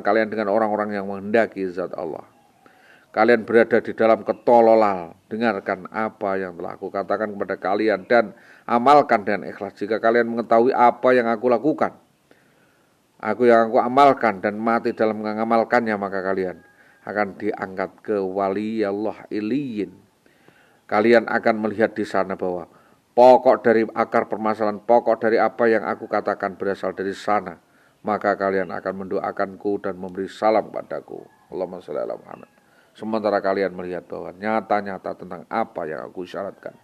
kalian dengan orang-orang yang menghendaki zat Allah. Kalian berada di dalam ketololan, dengarkan apa yang telah aku katakan kepada kalian dan amalkan dengan ikhlas. Jika kalian mengetahui apa yang aku lakukan, aku amalkan dan mati dalam mengamalkannya, maka kalian akan diangkat ke wali Allah iliyin. Kalian akan melihat di sana bahwa pokok dari akar permasalahan, pokok dari apa yang aku katakan berasal dari sana. Maka kalian akan mendoakanku dan memberi salam padaku. Allahumma shalli ala Muhammad. Sementara kalian melihat bahwa nyata-nyata tentang apa yang aku syaratkan.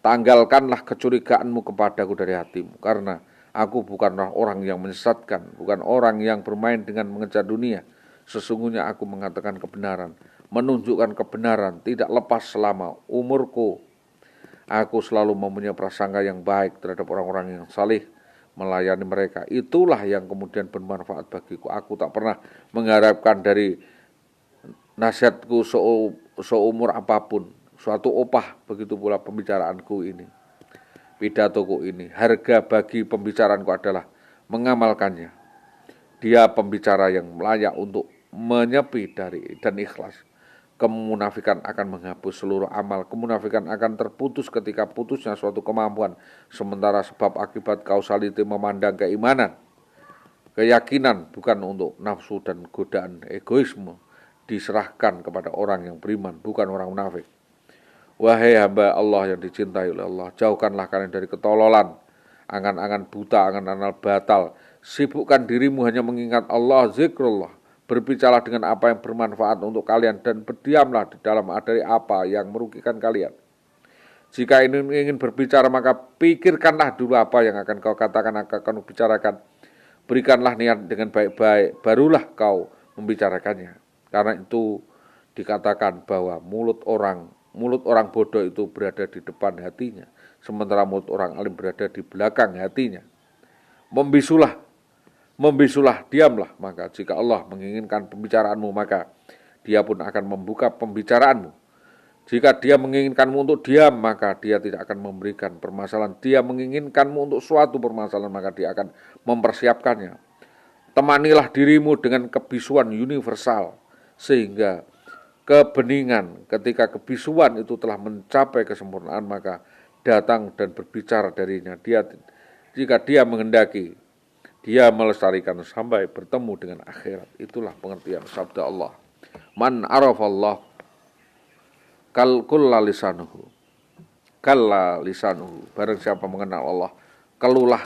Tanggalkanlah kecurigaanmu kepadaku dari hatimu, karena aku bukanlah orang yang menyesatkan, bukan orang yang bermain dengan mengejar dunia. Sesungguhnya aku mengatakan kebenaran, menunjukkan kebenaran, tidak lepas selama umurku. Aku selalu mempunyai prasangka yang baik terhadap orang-orang yang saleh, melayani mereka. Itulah yang kemudian bermanfaat bagiku. Aku tak pernah mengharapkan dari nasihatku seumur apapun suatu opah, begitu pula pembicaraanku ini, pidatoku ini. Harga bagi pembicaraanku adalah mengamalkannya. Dia pembicara yang layak untuk menyepi dari dan ikhlas. Kemunafikan akan menghapus seluruh amal. Kemunafikan akan terputus ketika putusnya suatu kemampuan. Sementara sebab akibat kausaliti memandang keimanan, keyakinan bukan untuk nafsu dan godaan egoisme, diserahkan kepada orang yang beriman, bukan orang munafik. Wahai hamba Allah yang dicintai oleh Allah, jauhkanlah kalian dari ketololan, angan-angan buta, angan-angan batal. Sibukkan dirimu hanya mengingat Allah, zikrullah. Berbicaralah dengan apa yang bermanfaat untuk kalian dan berdiamlah di dalam dari apa yang merugikan kalian. Jika ingin berbicara, maka pikirkanlah dulu apa yang akan kau katakan, akan kau bicarakan. Berikanlah niat dengan baik-baik, barulah kau membicarakannya. Karena itu dikatakan bahwa mulut orang bodoh itu berada di depan hatinya, sementara mulut orang alim berada di belakang hatinya. Membisulah, diamlah. Maka jika Allah menginginkan pembicaraanmu, maka dia pun akan membuka pembicaraanmu. Jika dia menginginkanmu untuk diam, maka dia tidak akan memberikan permasalahan. Dia menginginkanmu untuk suatu permasalahan, maka dia akan mempersiapkannya. Temanilah dirimu dengan kebisuan universal, sehingga kebeningan, ketika kebisuan itu telah mencapai kesempurnaan, maka datang dan berbicara darinya. Jika dia menghendaki, dia melestarikan sampai bertemu dengan akhirat. Itulah pengertian sabda Allah. Man arafallah kulla lisanuhu. Kalla lisanuhu. Barang siapa mengenal Allah, kelulah,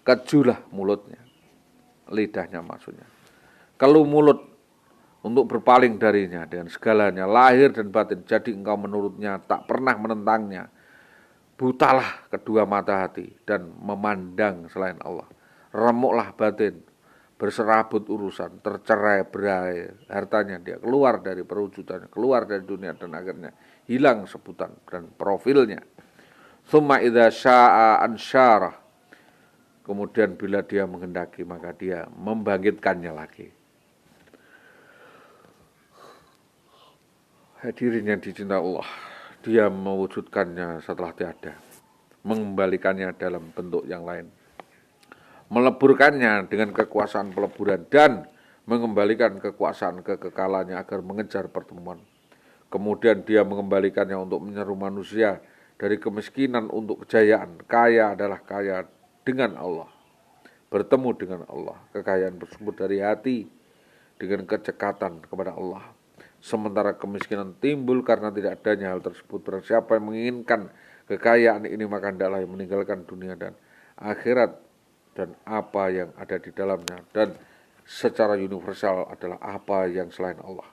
kejulah mulutnya. Lidahnya maksudnya. Keluh mulut untuk berpaling darinya dengan segalanya, lahir dan batin. Jadi engkau menurutnya, tak pernah menentangnya. Butalah kedua mata hati dan memandang selain Allah. Remuklah batin, berserabut urusan, tercerai berai hartanya, dia keluar dari perwujudannya, keluar dari dunia dan akhirnya hilang sebutan dan profilnya. Tsumma idza syaa'a ansyarah. Kemudian bila dia menghendaki, maka dia membangkitkannya lagi. Hadirin yang dicintai Allah, dia mewujudkannya setelah tiada, mengembalikannya dalam bentuk yang lain, meleburkannya dengan kekuasaan peleburan dan mengembalikan kekuasaan kekekalannya agar mengejar pertemuan. Kemudian dia mengembalikannya untuk menyeru manusia dari kemiskinan untuk kejayaan. Kaya adalah kaya dengan Allah, bertemu dengan Allah. Kekayaan bersumber dari hati dengan kecekatan kepada Allah. Sementara kemiskinan timbul karena tidak adanya hal tersebut. Barang siapa yang menginginkan kekayaan ini, maka hendaklah yang meninggalkan dunia dan akhirat dan apa yang ada di dalamnya, dan secara universal adalah apa yang selain Allah.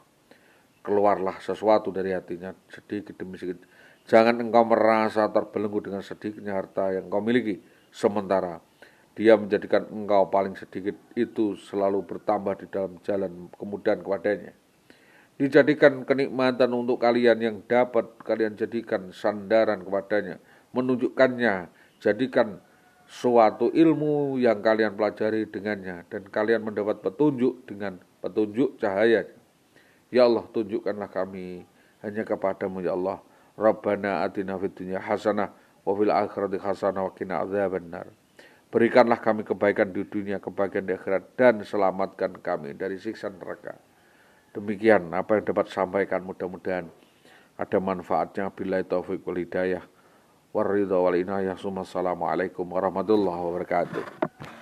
Keluarlah sesuatu dari hatinya sedikit demi sedikit. Jangan engkau merasa terbelenggu dengan sedikitnya harta yang engkau miliki, sementara dia menjadikan engkau paling sedikit itu selalu bertambah di dalam jalan kemudahan kepadanya. Dijadikan kenikmatan untuk kalian yang dapat kalian jadikan sandaran kepadanya, menunjukkannya, jadikan suatu ilmu yang kalian pelajari dengannya, dan kalian mendapat petunjuk dengan petunjuk cahaya. Ya Allah, tunjukkanlah kami hanya kepadamu ya Allah. Rabbana atina fid dunya hasanah wa fil akhirati hasanah wa qina adzabannar. Berikanlah kami kebaikan di dunia, kebaikan di akhirat, dan selamatkan kami dari siksa neraka. Demikian apa yang dapat sampaikan, mudah-mudahan ada manfaatnya. Billahi taufiq wal hidayah, waridha wal inayah. Assalamualaikum warahmatullahi wabarakatuh.